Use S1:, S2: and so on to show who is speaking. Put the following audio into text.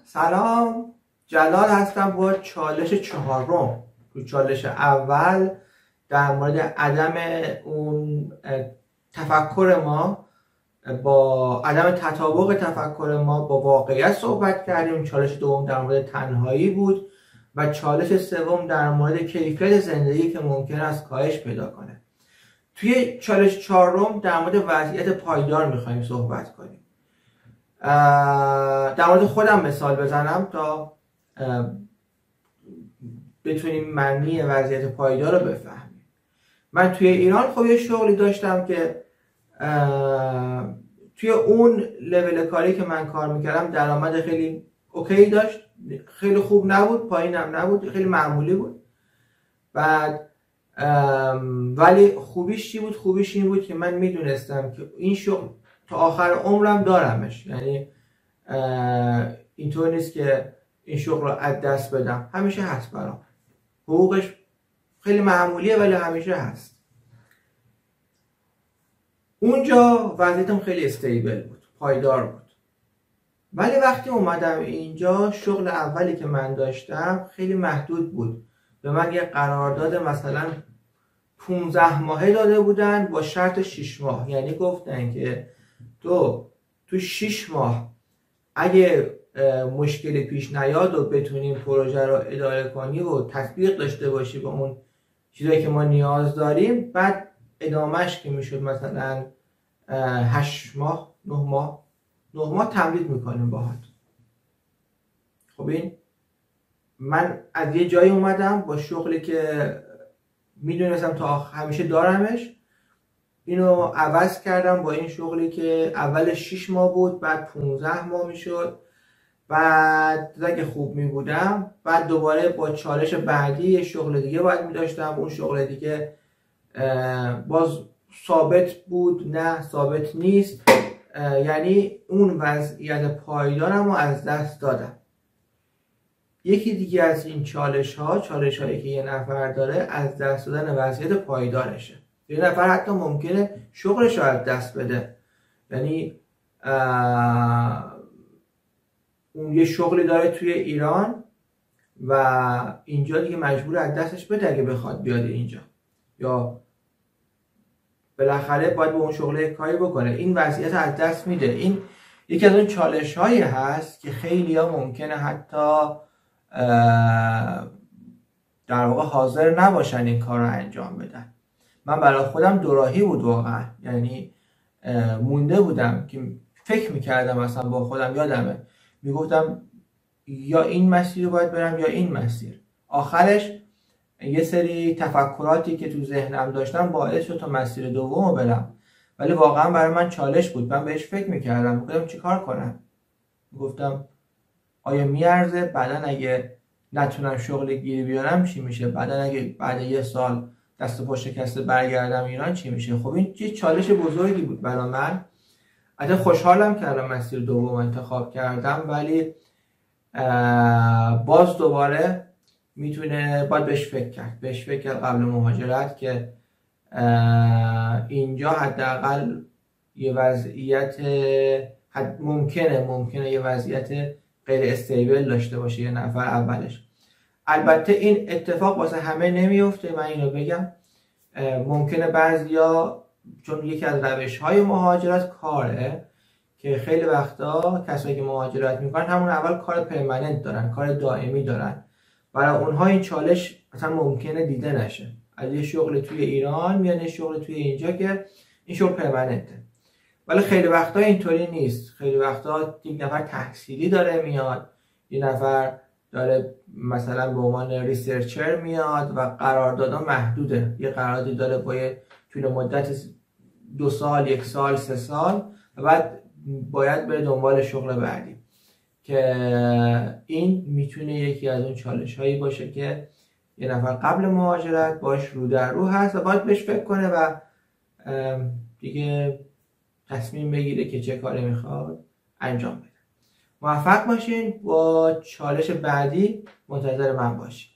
S1: سلام، جلال هستم با چالش چهارم. تو چالش اول در مورد عدم اون تفکر ما با عدم تطابق تفکر ما با واقعیت صحبت کردیم. چالش دوم در مورد تنهایی بود و چالش سوم در مورد کیفیت زندگی که ممکن است کاهش پیدا کنه. توی چالش چهارم در مورد وضعیت پایدار میخوایم صحبت کنیم. در مورد خودم مثال بزنم تا بتونیم معنی وضعیت پایدار رو بفهمیم. من توی ایران خب یه شغلی داشتم که توی اون لول کاری که من کار میکردم درآمد خیلی اوکی داشت، خیلی خوب نبود، پایینم نبود، خیلی معمولی بود. بعد ولی خوبیش چی بود؟ خوبیش این بود که من میدونستم که این شغل تا آخر عمرم دارمش، یعنی اینطور نیست که این شغل رو از دست بدم، همیشه هست برام. حقوقش خیلی معمولیه ولی همیشه هست. اونجا وضعیتم خیلی استیبل بود، پایدار بود. ولی وقتی اومدم اینجا شغل اولی که من داشتم خیلی محدود بود. به من یه قرارداد مثلا 15 ماهه داده بودن با شرط 6 ماه. یعنی گفتن که تو 6 ماه اگه مشکلی پیش نیاد و بتونیم پروژه رو اداره کنی و تطبیق داشته باشی با اون چیزایی که ما نیاز داریم، بعد ادامهش که میشد مثلا 8 ماه 9 ماه تمدید میکنیم باهات. خب این من از یه جایی اومدم با شغلی که میدونستم تا همیشه دارمش، اینو عوض کردم با این شغلی که اول 6 ماه بود، بعد 15 ماه میشد. بعد اگه خوب میبودم بعد دوباره با چالش بعدی یه شغل دیگه باید میداشتم. اون شغل دیگه باز ثابت بود، نه ثابت نیست. یعنی اون وضعیت پایدارم رو از دست دادم. یکی دیگه از این چالش هایی که یه نفر داره از دست دادن وضعیت پایدارشه. یه نفر حتی ممکنه شغلش رو از دست بده، یعنی اون یه شغلی داره توی ایران و اینجا دیگه مجبور از دستش بده اگه بخواد بیاد اینجا، یا بالاخره باید به اون شغل کاری بکنه. این وضعیت از دست میده. این یکی از اون چالش هایی هست که خیلی ها ممکنه حتی در واقع حاضر نباشن این کار رو انجام بدن. من برای خودم دوراهی بود واقعا، یعنی مونده بودم که فکر میکردم مثلا با خودم، یادمه میگفتم یا این مسیر رو باید برم یا این مسیر. آخرش یه سری تفکراتی که تو ذهنم داشتم باعث شد تا مسیر دوم رو برم، ولی واقعا برای من چالش بود. من بهش فکر میکردم، میگفتم چی کار کنم. میگفتم آیا میارزه؟ بعدن اگه نتونم شغل گیری بیارم چی میشه؟ بعدن اگه بعد یه سال دست و پا شکسته برگردم ایران چی میشه؟ خب این چه چالش بزرگی بود برای من. البته خوشحالم کردم مسیر دوم انتخاب کردم، ولی باز دوباره باید بهش فکر کرد قبل مهاجرت که اینجا حداقل یه وضعیت ممکنه یه وضعیت غیر استیبل داشته باشه یه نفر اولش. البته این اتفاق واسه همه نمیفته، من اینو بگم. ممکنه بعضیا، چون یکی از روش‌های مهاجرت کاره که خیلی وقتا کسایی که مهاجرت میکنن همون اول کار پرمننت دارن، کار دائمی دارن. برای اونها این چالش مثلا ممکنه دیده نشه. از یه شغل توی ایران میان یه شغل توی اینجا که این شغل پرمننته. ولی خیلی وقتا اینطوری نیست. خیلی وقتا یک نفر تحصیلی داره میاد، یه نفر داره مثلا به عنوان ریسرچر میاد و قراردادها محدوده. یه قراردادی داره با یه طول مدت 2 سال، 1 سال، 3 سال و بعد باید بره دنبال شغل بعدی. که این میتونه یکی از اون چالش هایی باشه که یه نفر قبل مهاجرت باش رو در رو هست و باید بهش فکر کنه و دیگه تصمیم بگیره که چه کاری میخواد انجام بده. موفق باشین. با چالش بعدی منتظر من باشین.